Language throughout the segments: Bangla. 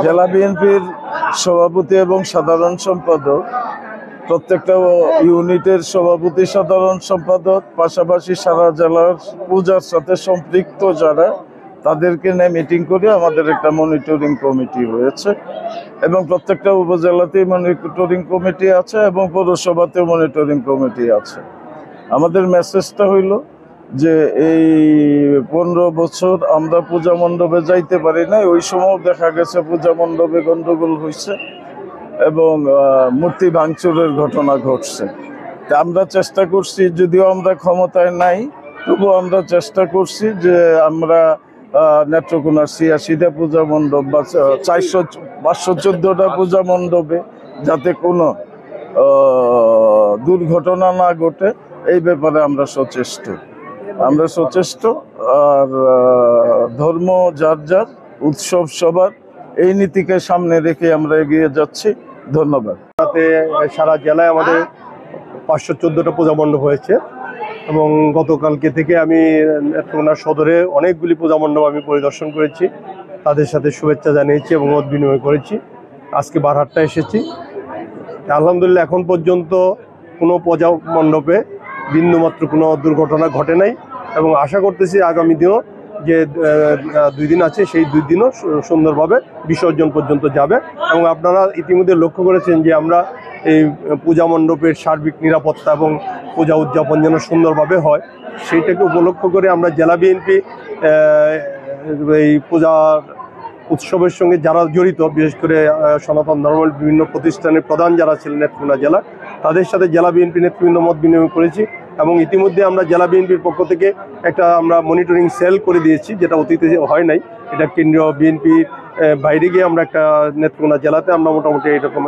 জেলা বিএনপির সভাপতি এবং সাধারণ সম্পাদক, প্রত্যেকটা ইউনিটের সভাপতি সাধারণ সম্পাদক, পাশাপাশি সারা জেলার পূজার সাথে সম্পৃক্ত যারা, তাদেরকে নিয়ে মিটিং করে আমাদের একটা মনিটরিং কমিটি হয়েছে এবং প্রত্যেকটা উপজেলাতেই মনিটরিং কমিটি আছে এবং পৌরসভাতেও মনিটরিং কমিটি আছে। আমাদের মেসেজটা হইল যে এই 15 বছর আমরা পূজা মণ্ডপে যাইতে পারি না, ওই সময় দেখা গেছে পূজা মণ্ডপে গন্ডগোল হয়েছে এবং মূর্তি ভাঙচুরের ঘটনা ঘটছে। তা আমরা চেষ্টা করছি, যদিও আমরা ক্ষমতায় নাই, তবুও আমরা চেষ্টা করছি যে আমরা নেত্রকোনার 86টা পূজা মণ্ডপ বা 514টা পূজা মণ্ডপে যাতে কোনো দুর্ঘটনা না ঘটে এই ব্যাপারে আমরা সচেষ্ট। আর ধর্ম যার যার, উৎসব সবার, এই নীতিকে সামনে রেখে আমরা এগিয়ে যাচ্ছি। ধন্যবাদ। সারা জেলায় আমাদের 514টা পূজা মণ্ডপ হয়েছে এবং গতকালকে থেকে আমি নেত্রকোনা সদরে অনেকগুলি পূজা মণ্ডপ আমি পরিদর্শন করেছি, তাদের সাথে শুভেচ্ছা জানিয়েছি এবং মত বিনিময় করেছি। আজকে বারহাট্টা এসেছি। আলহামদুলিল্লাহ এখন পর্যন্ত কোনো পূজা মণ্ডপে বিন্দুমাত্র কোনো দুর্ঘটনা ঘটে নাই এবং আশা করতেছি আগামী দিনও যে 2 দিন আছে সেই 2 দিনও সুন্দরভাবে বিসর্জন পর্যন্ত যাবে। এবং আপনারা ইতিমধ্যে লক্ষ্য করেছেন যে আমরা এই পূজা মণ্ডপের সার্বিক নিরাপত্তা এবং পূজা উদযাপন যেন সুন্দরভাবে হয় সেইটাকে উপলক্ষ করে আমরা জেলা বিএনপি এই পূজার উৎসবের সঙ্গে যারা জড়িত, বিশেষ করে সনাতন ধর্মের বিভিন্ন প্রতিষ্ঠানের প্রধান যারা ছিলেন নেত্রকোনা জেলা, তাদের সাথে জেলা বিএনপি নেতৃবৃন্দ মত বিনিময় করেছি এবং ইতিমধ্যে আমরা জেলা বিএনপির পক্ষ থেকে একটা আমরা মনিটরিং সেল করে দিয়েছি, যেটা অতীতে হয় নাই। এটা কেন্দ্রীয় বিএনপির বাইরে গিয়ে আমরা একটা নেত্রকোনা জেলাতে আমরা মোটামুটি এইরকম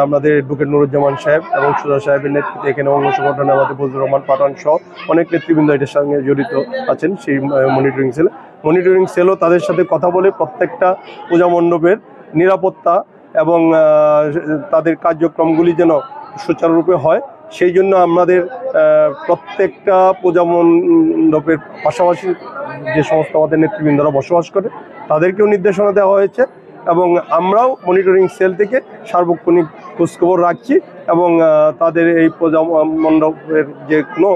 আমাদের অ্যাডভোকেট নুরুজ্জামান সাহেব এবং সুজা সাহেবের নেতৃত্বে এখানে অঙ্গ সংগঠনে আমাদের ফজলুর রহমান পাঠান সহ অনেক নেতৃবৃন্দ এটার সঙ্গে জড়িত আছেন সেই মনিটরিং সেলও তাদের সাথে কথা বলে প্রত্যেকটা পূজা মণ্ডপের নিরাপত্তা এবং তাদের কার্যক্রমগুলি যেন সুচারুরূপে হয় সেই জন্য আমাদের প্রত্যেকটা পূজা মণ্ডপের পাশাপাশি যে সমস্ত আমাদের নেতৃবৃন্দরা বসবাস করে তাদেরকেও নির্দেশনা দেওয়া হয়েছে এবং আমরাও মনিটরিং সেল থেকে সার্বক্ষণিক খোঁজখবর রাখছি এবং তাদের এই পূজা মণ্ডপের যে কোনো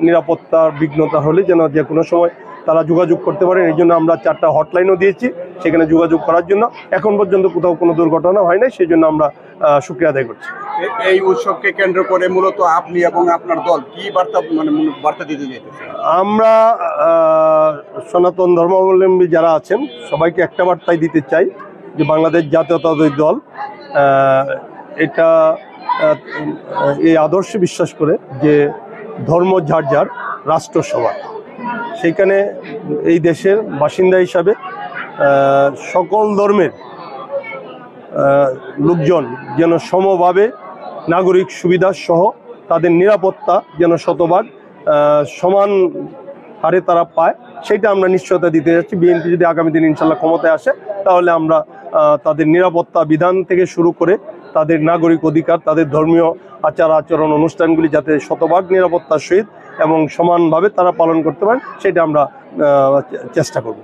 নিরাপত্তার বিঘ্নতা হলে যেন যে কোনো সময় তারা যোগাযোগ করতে পারেন, এই জন্য আমরা 4টা হটলাইনও দিয়েছি সেখানে যোগাযোগ করার জন্য। এখন পর্যন্ত কোথাও কোনো দুর্ঘটনা হয় নাই, সেই জন্য আমরা শুকরিয়া আদায় করছি। এই উৎসবকে কেন্দ্র করে মূলত আপনি এবং আপনার দল কি বার্তা দিতে চাইতেছেন? আমরা সনাতন ধর্মাবলম্বী যারা আছেন সবাইকে একটা বার্তাই দিতে চাই যে বাংলাদেশ জাতীয়তাবাদী দল এটা এই আদর্শে বিশ্বাস করে যে ধর্ম যার যার, রাষ্ট্র সবার। সেইখানে এই দেশের বাসিন্দা হিসাবে সকল ধর্মের লোকজন যেন সমভাবে নাগরিক সুবিধা সহ তাদের নিরাপত্তা যেন শতভাগ সমান হারে তারা পায়, সেটা আমরা নিশ্চয়তা দিতে যাচ্ছি। বিএনপি যদি আগামী দিন ইনশাল্লাহ ক্ষমতায় আসে তাহলে আমরা তাদের নিরাপত্তা বিধান থেকে শুরু করে তাদের নাগরিক অধিকার, তাদের ধর্মীয় আচার আচরণ অনুষ্ঠানগুলি যাতে শতভাগ নিরাপত্তার সহিত এবং সমানভাবে তারা পালন করতে পারেন সেটা আমরা চেষ্টা করব।